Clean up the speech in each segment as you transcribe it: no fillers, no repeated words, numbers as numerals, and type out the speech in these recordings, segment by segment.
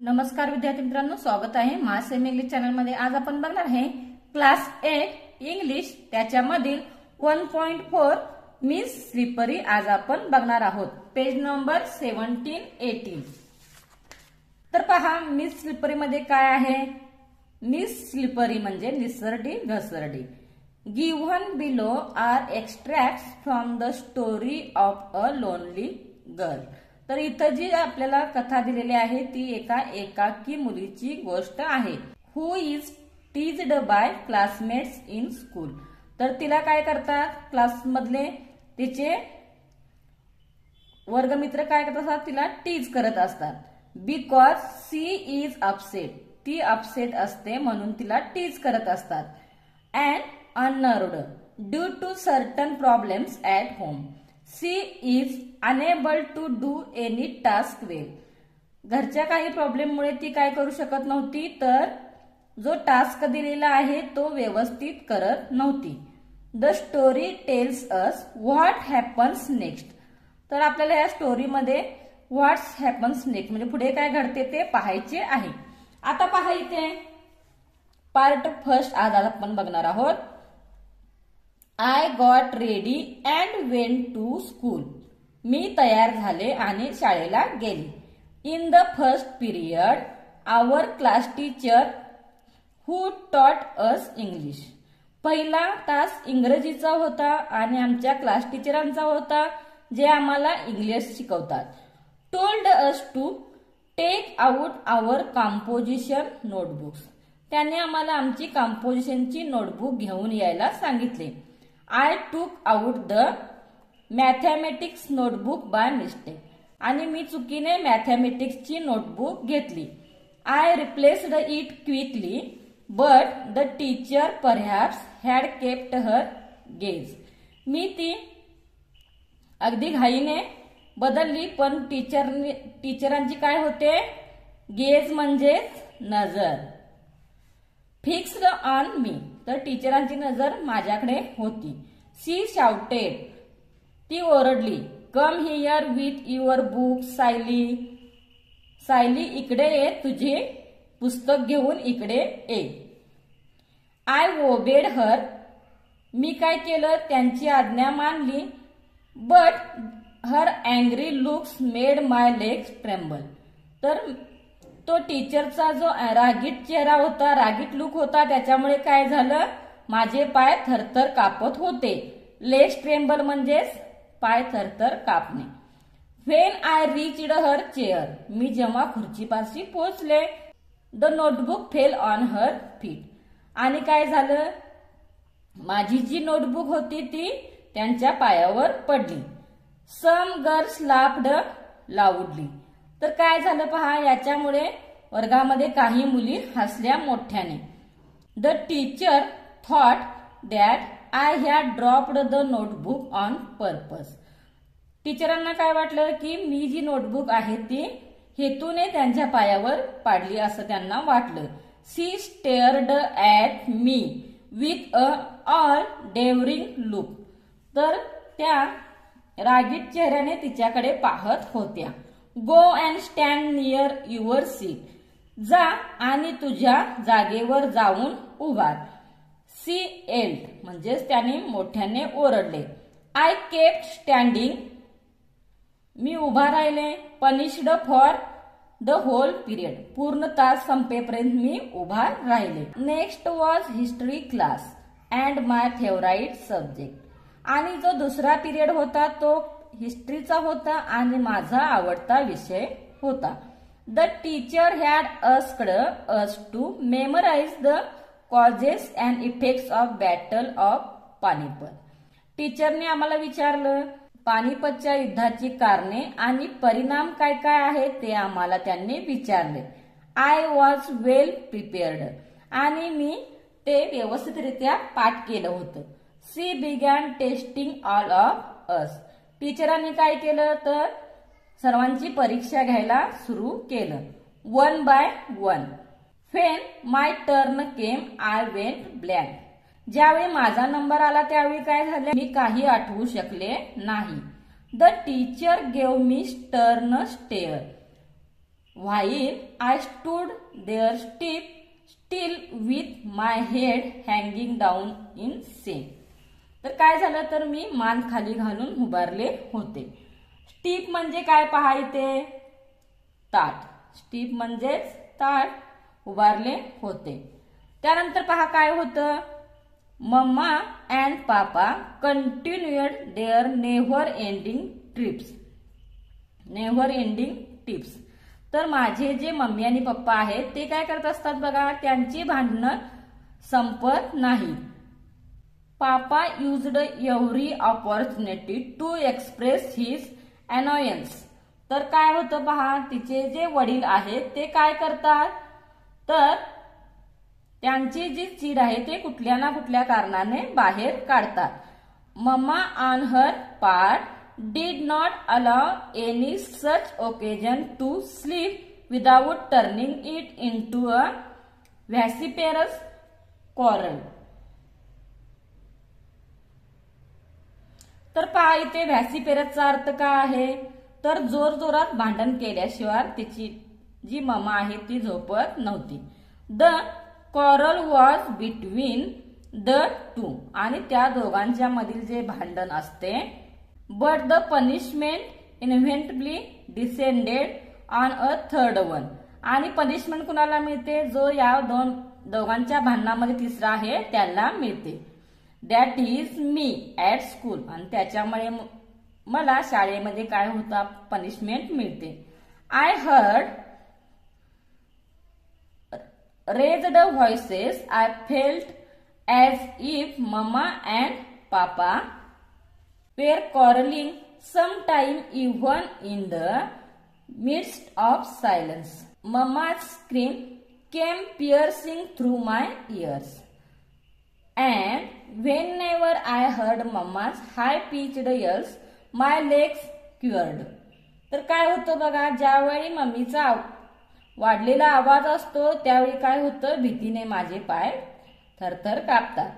नमस्कार विद्यार्थी मित्रांनो, स्वागत आहे मास एम इंग्लिश चॅनल मध्ये। आज आपण बघणार आहे क्लास 8 इंग्लिश त्याच्यामधील 1.4 मिस स्लिपरी। आज आपण बघणार आहोत पेज नंबर 17-18। तर पहा मिस स्लिपरी मध्ये काय आहे। मिस स्लिपरी म्हणजे निसरडी घसरडी। Given below are extracts from the story of a lonely girl. तर इथं जी आपल्याला कथा दिलेली आहे ती एका एकाकी मुलीची गोष्ट आहे। Who is teased by classmates in school. तर तिला काय करतात, क्लास मधले तिचे वर्गमित्र काय करत असतात, तिला टीज करत असतात। बिकॉज सी इज अपसेट, ती अपसेट असते म्हणून तिला टीज करत असतात। And unnerved due to certain problems at home. She is unable to do any task well. घरच्या काही प्रॉब्लेममुळे ती काय करू शकत नव्हती, तर जो टास्क दिलेला आहे तो व्यवस्थित करत नव्हती। The story tells us what happens next. तर आपल्याला या स्टोरीमध्ये व्हॉट्स हॅपन्स नेक्स्ट म्हणजे पुढे काय घडते ते पाहायचे आहे। आता पहा इथे पार्ट फर्स्ट आज आपण बघणार आहोत। I got ready and went to school. मी तयार झाले आणि शाळेला गेले। In the first period our class teacher who taught us English. पहिला तास इंग्रजीचा होता आणि आमच्या क्लास टीचरांचा होता जे आम्हाला इंग्लिश शिकवतात। Told us to take out our composition notebooks. त्याने आम्हाला आमची कंपोजिशनची नोटबुक घेऊन यायला सांगितले। I took out the mathematics notebook by mistake. आणि मी चुकीने मॅथमॅटिक्सची नोटबुक घेतली। I replaced it quickly but the teacher perhaps had kept her gaze. मी ती अगदी घाईने बदलली पण टीचरांची काय होते, गेज म्हणजे नजर। फिक्स्ड ऑन मी, तर टीचरांची नजर माझ्याकडे होती। सी शाउटेड, ती ओरडली। Come here with your book Sayali. Sayali इकडे ये, तुझे पुस्तक घेऊन इकडे ये। आय ओबेड हर, मी काय केलं त्यांची आज्ञा मानली। But her angry looks made my legs tremble. तर तो टीचरचा जो रागीट चेहरा होता, रागीट लुक होता, त्याच्यामुळे काय झालं, माझे पाय थरथर कापत होते। लेग्स ट्रेम्बल म्हणजेच पाय थरथर कापणे। When I reached her chair, मी जेव्हा खुर्चीपाशी पोहोचले। The notebook fell on her feet, आणि काय झालं, माझी जी नोटबुक होती ती त्यांच्या पायावर पडली। सम गर्ल्स लाफ्ड लाऊडली, तर काय झालं पहा, याच्यामुळे वर्गामध्ये काही मुली हसल्या मोठ्याने। The teacher thought that I had dropped the notebook on purpose. टीचरांना काय वाटलं की मी जी नोटबुक आहे ती हेतूने त्यांच्या पायावर पाडली असं त्यांना वाटलं। She stared at me with a all daring look, तर त्या रागीट चेहऱ्याने तिच्याकडे पाहत होत्या। Go and stand near your seat, जा आणि तुझ्या जागेवर जाऊन उभा। सी एल्ड म्हणजेच त्याने मोठ्याने ओरडले। आय केप्ट स्टँडिंग, मी उभा राहिले। Punished for the whole period, पूर्ण तास संपेपर्यंत मी उभा राहिले। Next was history class and my favourite subject. आणि जो दुसरा पिरियड होता तो हिस्ट्रीचा होता आणि माझा आवडता विषय होता। The teacher had asked us to memorise the causes and effects of battle of Panipat. टीचरने आम्हाला विचारलं पानिपतच्या युद्धाची कारणे आणि परिणाम काय काय आहे ते आम्हाला त्यांनी विचारले। आय वॉज वेल प्रिपेअर्ड, आणि मी ते व्यवस्थितरित्या पाठ केलं होतं। She began testing all of us, टीचरांनी काय केलं तर सर्वांची परीक्षा घ्यायला सुरू केलं। One by one. When my turn came I went blank, ज्यावेळी माझा नंबर आला त्यावेळी काय झाले, मी काही आठवू शकले नाही। The teacher gave me stern stair, while I stood there still with my head hanging down in shame. तर काय झालं तर मी मान खाली घालून उभारले होते. स्टीप म्हणजे काय पहा इथे, ताट. स्टीप म्हणजेच ताट, उभारले होते. त्यानंतर पहा काय होतं, mama and papa continued their never ending trips. Never ending tips. तर माझे जे मम्मी आणि पप्पा आहेत ते काय करत असतात बघा, त्यांची भांडणं संपत नाही. Papa used every opportunity to express his annoyance. तर काय होतं पहा, तिचे जे वडील आहेत ते काय करतात, तर त्यांची जी चीड आहे ते कुठल्या ना कुठल्या कारणाने बाहेर काढतात. Mamma on her part did not allow any such occasion to slip without turning it into a vociferous quarrel. तर पहा इथे व्हॅसिपेरसचा अर्थ काय आहे, तर जोर जोरात भांडण केल्याशिवाय तिची जी मम्मा आहे ती झोपत नव्हती. The quarrel was between the two. आणि त्या दोघांच्या मधील जे भांडण असते, but the punishment inevitably descended on a third one. आणि पनिशमेंट कुणाला मिळते, जो या दोघांच्या भांडणामध्ये तिसरा आहे त्याला मिळते. That is me at school. आणि त्याच्यामुळे मला शाळेमध्ये काय होता, पनिशमेंट मिळते. I heard raised voices. I felt as if Mama and Papa were quarreling, sometime even in the midst of silence. Mama's scream came piercing through my ears, and whenever I heard Mama's high-pitched yells, my legs quivered. तर काय होतं बघा, ज्यावेळी मम्मीचा वाढलेला आवाज असतो त्यावेळी काय होतं, भीतीने माझे पाय थरथर कापतात.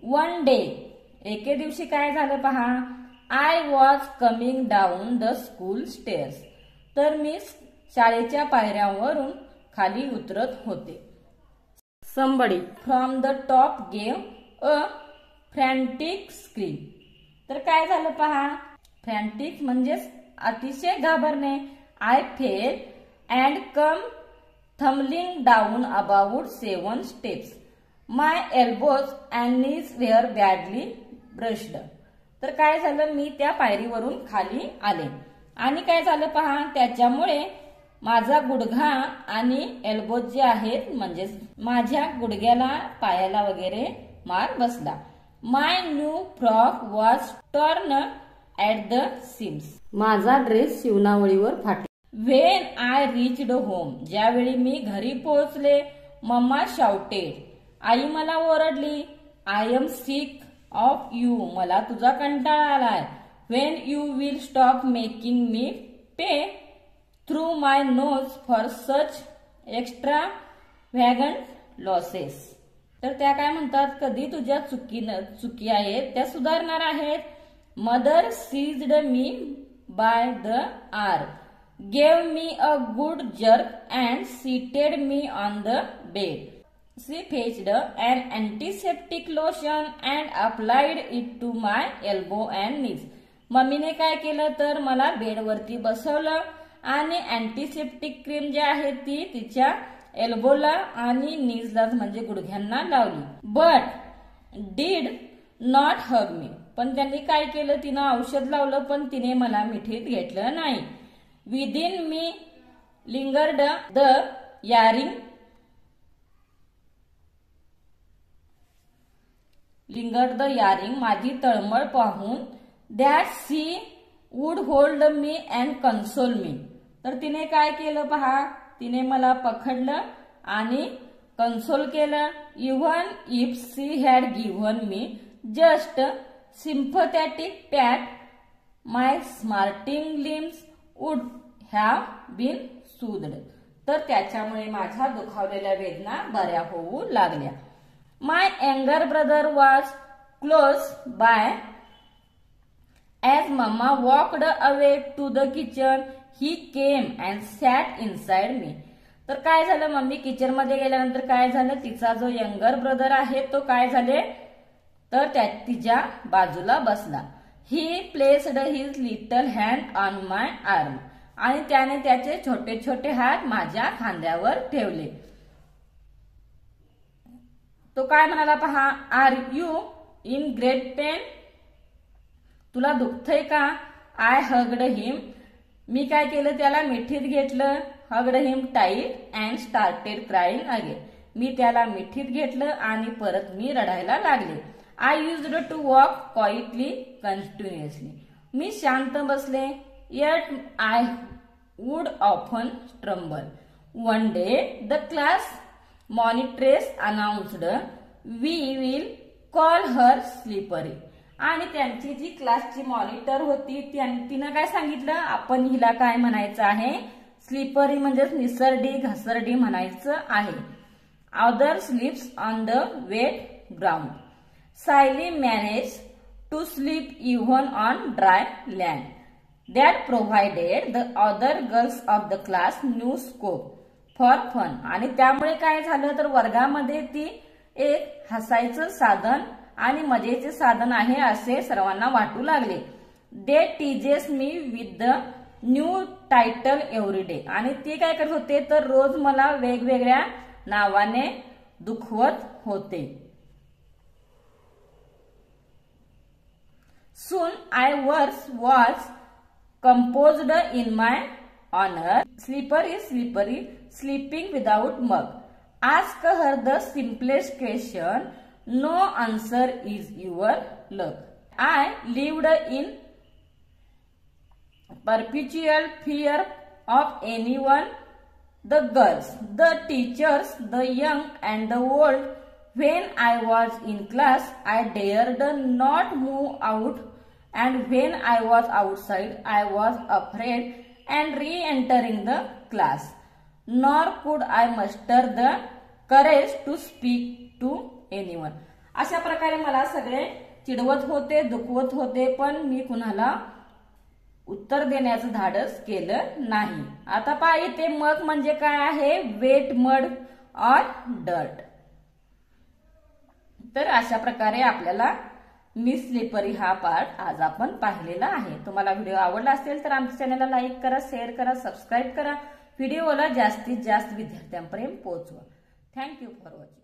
वन डे, एके दिवशी काय झालं पहा, I was coming down the school stairs. तर मी शाळेच्या पायऱ्यांवरून खाली उतरत होते. Somebody from the top gave a frantic scream. तर काय झालं पहा, फ्रॅन्टिक म्हणजे अतिशय घाबरणे. I fell and come tumbling down about 7 steps. My elbows and knees were badly brushed. तर काय झालं, मी त्या पायरीवरून खाली आले आणि काय झालं पहा, त्याच्यामुळे माझा गुडघा आणि एल्बोज जे आहेत म्हणजे माझ्या गुडघ्याला पायाला वगैरे मार बसला. My new frock was torn at the seams. माझा ड्रेस शिवणावळीवर फाटला. When I reached home, ज्यावेळी मी घरी पोहोचले, मम्मा शाउटेड. आई मला ओरडली, I am sick of you. मला तुझा कंटाळा आलाय. When you will stop making me pay through my nose for such extravagant losses. तर त्या काय म्हणतात, कधी तुझ्या चुकी आहेत त्या सुधारणार आहेत. Mother seized me by the arm, gave me a good jerk and seated me on the bed. She fetched an antiseptic lotion and applied it to my elbow and knees. मम्मीने काय केलं तर मला बेडवरती बसवलं आणि अँटीसेप्टिक क्रीम जी आहे ती तिच्या एल्बोला आणि नीजला म्हणजे गुडघ्यांना लावली. बट डीड नॉट हग मी. पण त्यांनी काय केलं, तिनं औषध लावलं पण तिने मला मिठीत घेतलं नाही. Within me lingered the yearning, माझी तळमळ पाहून. That she would hold me and console me. तर तिने काय केलं पहा, तिने मला पकडलं आणि कन्सोल केलं. Even if she had given me just sympathetic pat, my smarting limbs would have been soothed. तर त्याच्यामुळे माझ्या दुखावलेल्या वेदना बऱ्या होऊ लागल्या. My younger brother was close by. As Mama walked away to the kitchen, he came and sat inside me. तर काय झालं, मम्मी किचन मध्ये गेल्यानंतर काय झालं, तिचा जो यंगर ब्रदर आहे तो काय झाले तर तिच्या बाजूला बसला. ही placed his little hand on my arm. आणि त्याने त्याचे छोटे छोटे हात माझ्या खांद्यावर ठेवले. तो काय म्हणाला पहा, are you in great pain. तुला दुखतंय का. आय हग्ड हिम. मी काय केलं, त्याला मिठीत घेतलं. Hugged him tight and started crying again. मी त्याला मिठीत घेतलं आणि परत मी रडायला लागले. I used to walk quietly continuously. मी शांत बसले. Yet I would often stumble. One day the class monitress announced we will call her slippery. आणि त्यांची जी क्लासची मॉनिटर होती तिनं काय सांगितलं, आपण हिला काय म्हणायचं आहे, स्लिपरी म्हणजे निसरडी घसरडी म्हणायचं आहे. Other slips on the wet ground. Sayali manage to slip even on dry land. That provided the other girls of the class new scope for fun. आणि त्यामुळे काय झालं तर वर्गामध्ये ती एक हसायचं साधन आणि मजेचे साधन आहे असे सर्वांना वाटू लागले. They teases me with the new title every day. आणि ते काय करत होते तर रोज मला वेगवेगळ्या नावाने दुखवत होते. Soon I was composed in my honor. Slippery, slippery, sleeping without mug. Ask her the simplest question. No answer is your luck. I lived in perpetual fear of anyone, the girls, the teachers, the young and the old. When I was in class, I dared not move out, and when I was outside, I was afraid and re-entering the class. Nor could I muster the courage to speak to anyone. अशा प्रकारे मला सगळे चिडवत होते, दुखवत होते, पण मी कुणाला उत्तर देण्याचं धाडस केलं नाही. आता पहा इथे मग म्हणजे काय आहे, वेट मड ऑर डर्ट. तर अशा प्रकारे आपल्याला मिस स्लिपरी हा पार्ट आज आपण पाहिलेला आहे. तुम्हाला व्हिडिओ आवडला असेल तर आमच्या चॅनलला लाईक करा, शेअर करा, सबस्क्राईब करा. व्हिडिओला जास्तीत जास्त विद्यार्थ्यांपर्यंत पोहोचवा. Thank you for watching.